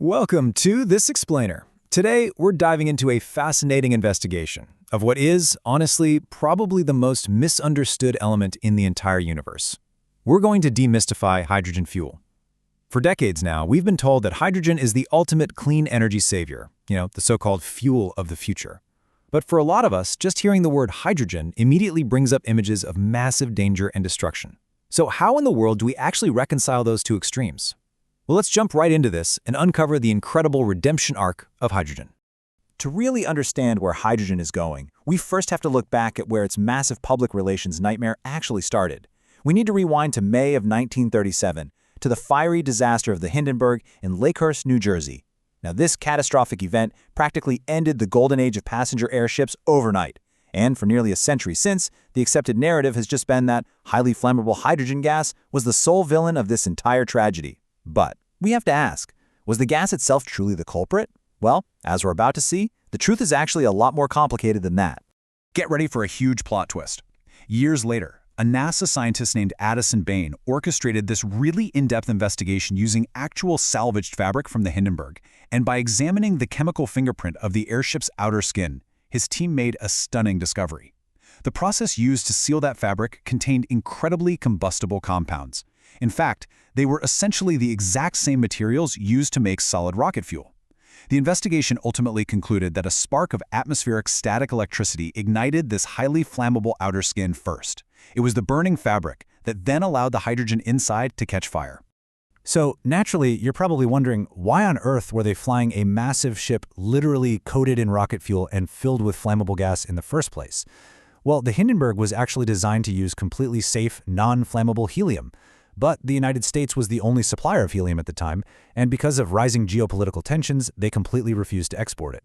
Welcome to This Explainer. Today, we're diving into a fascinating investigation of what is, honestly, probably the most misunderstood element in the entire universe. We're going to demystify hydrogen fuel. For decades now, we've been told that hydrogen is the ultimate clean energy savior, the so-called fuel of the future. But for a lot of us, just hearing the word hydrogen immediately brings up images of massive danger and destruction. So how in the world do we actually reconcile those two extremes? Well, let's jump right into this and uncover the incredible redemption arc of hydrogen. To really understand where hydrogen is going, we first have to look back at where its massive public relations nightmare actually started. We need to rewind to May of 1937, to the fiery disaster of the Hindenburg in Lakehurst, New Jersey. Now, this catastrophic event practically ended the golden age of passenger airships overnight. And for nearly a century since, the accepted narrative has just been that highly flammable hydrogen gas was the sole villain of this entire tragedy. But we have to ask, was the gas itself truly the culprit? Well, as we're about to see, the truth is actually a lot more complicated than that. Get ready for a huge plot twist. Years later, a NASA scientist named Addison Bain orchestrated this really in-depth investigation using actual salvaged fabric from the Hindenburg. And by examining the chemical fingerprint of the airship's outer skin, his team made a stunning discovery. The process used to seal that fabric contained incredibly combustible compounds. In fact, they were essentially the exact same materials used to make solid rocket fuel. The investigation ultimately concluded that a spark of atmospheric static electricity ignited this highly flammable outer skin first. It was the burning fabric that then allowed the hydrogen inside to catch fire. So, naturally, you're probably wondering, why on earth were they flying a massive ship literally coated in rocket fuel and filled with flammable gas in the first place? Well, the Hindenburg was actually designed to use completely safe, non-flammable helium. But the United States was the only supplier of helium at the time, and because of rising geopolitical tensions, they completely refused to export it.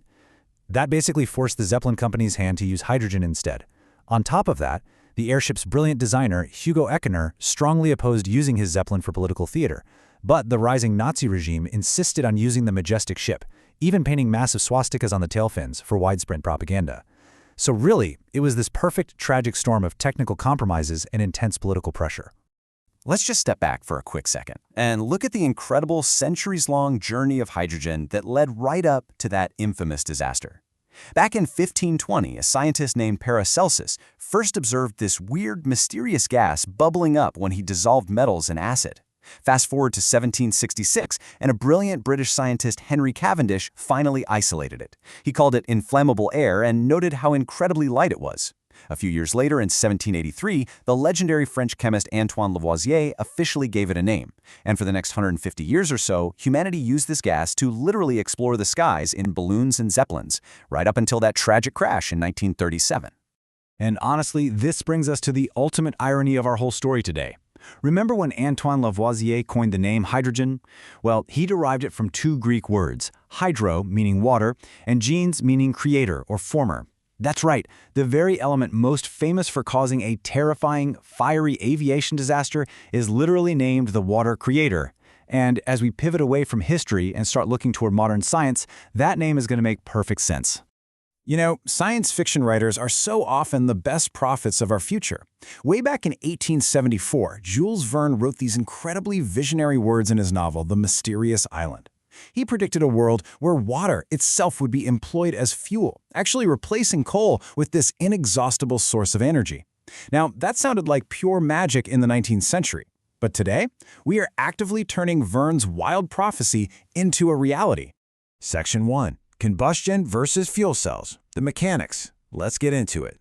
That basically forced the Zeppelin company's hand to use hydrogen instead. On top of that, the airship's brilliant designer, Hugo Eckener, strongly opposed using his Zeppelin for political theater. But the rising Nazi regime insisted on using the majestic ship, even painting massive swastikas on the tail fins for widespread propaganda. So really, it was this perfect, tragic storm of technical compromises and intense political pressure. Let's just step back for a quick second and look at the incredible centuries-long journey of hydrogen that led right up to that infamous disaster. Back in 1520, a scientist named Paracelsus first observed this weird, mysterious gas bubbling up when he dissolved metals in acid. Fast forward to 1766, and a brilliant British scientist, Henry Cavendish, finally isolated it. He called it inflammable air and noted how incredibly light it was. A few years later, in 1783, the legendary French chemist Antoine Lavoisier officially gave it a name. And for the next 150 years or so, humanity used this gas to literally explore the skies in balloons and zeppelins, right up until that tragic crash in 1937. And honestly, this brings us to the ultimate irony of our whole story today. Remember when Antoine Lavoisier coined the name hydrogen? Well, he derived it from two Greek words, hydro, meaning water, and genes, meaning creator or former. That's right, the very element most famous for causing a terrifying, fiery aviation disaster is literally named the water creator. And as we pivot away from history and start looking toward modern science, that name is going to make perfect sense. Science fiction writers are so often the best prophets of our future. Way back in 1874, Jules Verne wrote these incredibly visionary words in his novel, The Mysterious Island. He predicted a world where water itself would be employed as fuel, actually replacing coal with this inexhaustible source of energy. Now, that sounded like pure magic in the 19th century. But today, we are actively turning Verne's wild prophecy into a reality. Section 1. Combustion versus fuel cells. The mechanics. Let's get into it.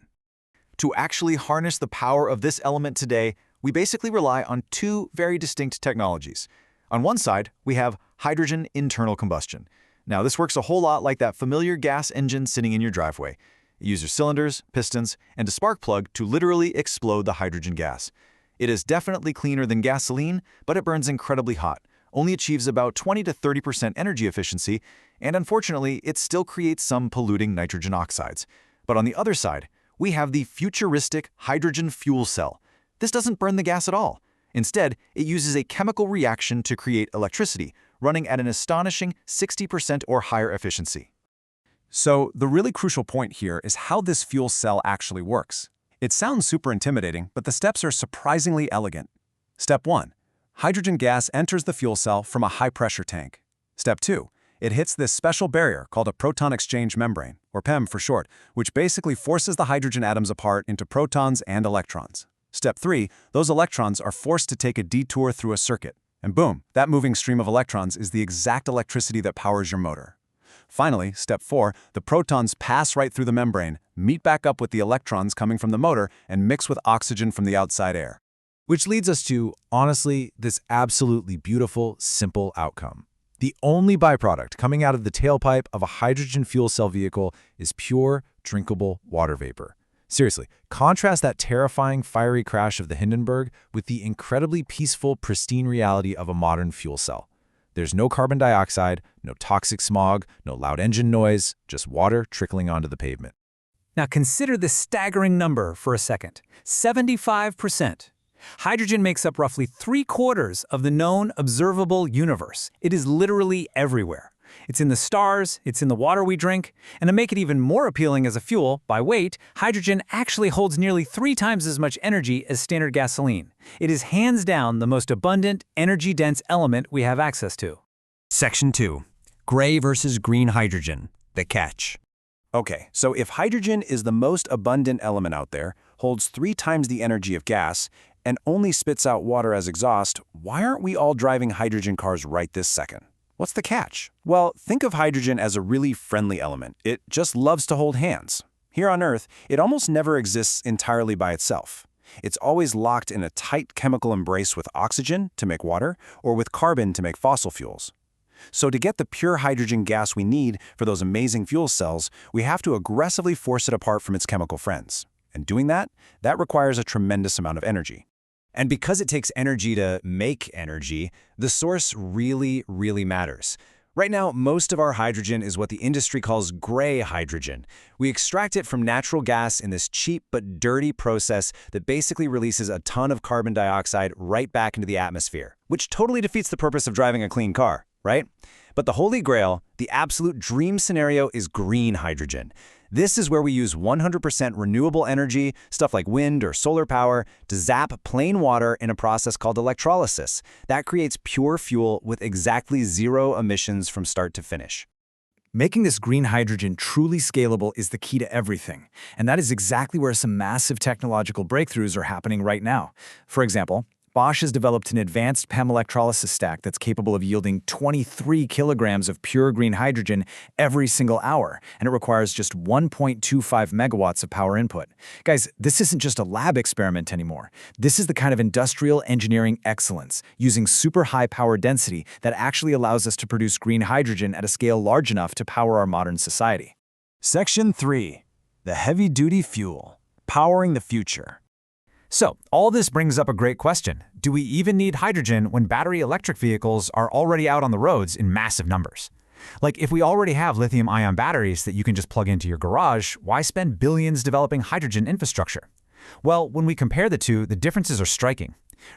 To actually harness the power of this element today, we basically rely on two very distinct technologies. On one side, we have hydrogen internal combustion. Now, this works a whole lot like that familiar gas engine sitting in your driveway. It uses cylinders, pistons, and a spark plug to literally explode the hydrogen gas. It is definitely cleaner than gasoline, but it burns incredibly hot, only achieves about 20 to 30% energy efficiency, and unfortunately, it still creates some polluting nitrogen oxides. But on the other side, we have the futuristic hydrogen fuel cell. This doesn't burn the gas at all. Instead, it uses a chemical reaction to create electricity, running at an astonishing 60% or higher efficiency. So the really crucial point here is how this fuel cell actually works. It sounds super intimidating, but the steps are surprisingly elegant. Step 1. Hydrogen gas enters the fuel cell from a high-pressure tank. Step 2. It hits this special barrier called a proton exchange membrane, or PEM for short, which basically forces the hydrogen atoms apart into protons and electrons. Step 3, those electrons are forced to take a detour through a circuit. And boom, that moving stream of electrons is the exact electricity that powers your motor. Finally, step 4, the protons pass right through the membrane, meet back up with the electrons coming from the motor, and mix with oxygen from the outside air. Which leads us to, honestly, this absolutely beautiful, simple outcome. The only byproduct coming out of the tailpipe of a hydrogen fuel cell vehicle is pure, drinkable water vapor. Seriously, contrast that terrifying, fiery crash of the Hindenburg with the incredibly peaceful, pristine reality of a modern fuel cell. There's no carbon dioxide, no toxic smog, no loud engine noise, just water trickling onto the pavement. Now consider this staggering number for a second. 75%. Hydrogen makes up roughly 3/4 of the known observable universe. It is literally everywhere. It's in the stars, it's in the water we drink, and to make it even more appealing as a fuel, by weight, hydrogen actually holds nearly 3 times as much energy as standard gasoline. It is hands down the most abundant, energy-dense element we have access to. Section 2. Gray versus green hydrogen. The catch. Okay, so if hydrogen is the most abundant element out there, holds 3 times the energy of gas, and only spits out water as exhaust, why aren't we all driving hydrogen cars right this second? What's the catch? Well, think of hydrogen as a really friendly element. It just loves to hold hands. Here on Earth, it almost never exists entirely by itself. It's always locked in a tight chemical embrace with oxygen to make water or with carbon to make fossil fuels. So to get the pure hydrogen gas we need for those amazing fuel cells, we have to aggressively force it apart from its chemical friends. And doing that requires a tremendous amount of energy. And because it takes energy to make energy, the source really, really matters. Right now, most of our hydrogen is what the industry calls gray hydrogen. We extract it from natural gas in this cheap but dirty process that basically releases a ton of carbon dioxide right back into the atmosphere, which totally defeats the purpose of driving a clean car, right? But the holy grail, the absolute dream scenario, is green hydrogen. This is where we use 100% renewable energy, stuff like wind or solar power, to zap plain water in a process called electrolysis. That creates pure fuel with exactly 0 emissions from start to finish. Making this green hydrogen truly scalable is the key to everything, and that is exactly where some massive technological breakthroughs are happening right now. For example, Bosch has developed an advanced PEM electrolysis stack that's capable of yielding 23 kilograms of pure green hydrogen every single hour, and it requires just 1.25 megawatts of power input. Guys, this isn't just a lab experiment anymore. This is the kind of industrial engineering excellence, using super high power density that actually allows us to produce green hydrogen at a scale large enough to power our modern society. Section 3. The heavy-duty fuel. Powering the future. So, all this brings up a great question. Do we even need hydrogen when battery electric vehicles are already out on the roads in massive numbers? Like, if we already have lithium-ion batteries that you can just plug into your garage, why spend billions developing hydrogen infrastructure? Well, when we compare the two, the differences are striking.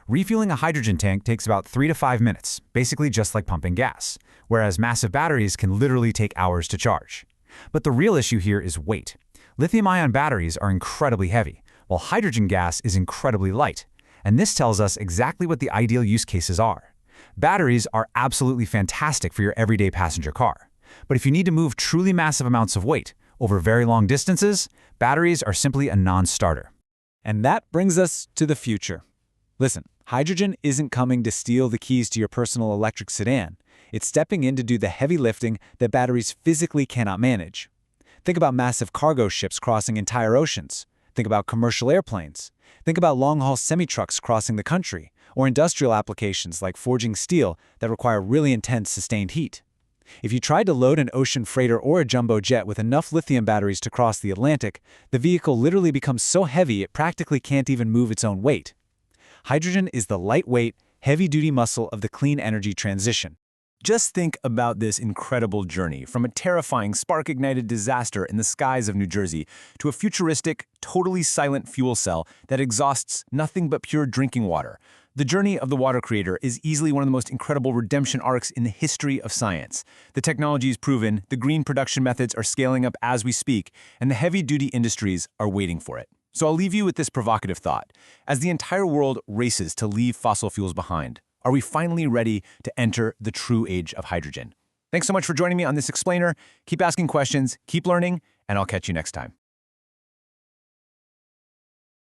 Refueling a hydrogen tank takes about 3 to 5 minutes, basically just like pumping gas, whereas massive batteries can literally take hours to charge. But the real issue here is weight. Lithium-ion batteries are incredibly heavy, while hydrogen gas is incredibly light. And this tells us exactly what the ideal use cases are. Batteries are absolutely fantastic for your everyday passenger car. But if you need to move truly massive amounts of weight over very long distances, batteries are simply a non-starter. And that brings us to the future. Listen, hydrogen isn't coming to steal the keys to your personal electric sedan. It's stepping in to do the heavy lifting that batteries physically cannot manage. Think about massive cargo ships crossing entire oceans. Think about commercial airplanes. Think about long-haul semi-trucks crossing the country, or industrial applications like forging steel that require really intense sustained heat. If you tried to load an ocean freighter or a jumbo jet with enough lithium batteries to cross the Atlantic, the vehicle literally becomes so heavy it practically can't even move its own weight. Hydrogen is the lightweight, heavy-duty muscle of the clean energy transition. Just think about this incredible journey from a terrifying spark-ignited disaster in the skies of New Jersey to a futuristic, totally silent fuel cell that exhausts nothing but pure drinking water. The journey of the water creator is easily one of the most incredible redemption arcs in the history of science. The technology is proven, the green production methods are scaling up as we speak, and the heavy-duty industries are waiting for it. So I'll leave you with this provocative thought. As the entire world races to leave fossil fuels behind, are we finally ready to enter the true age of hydrogen? Thanks so much for joining me on this explainer. Keep asking questions, keep learning, and I'll catch you next time.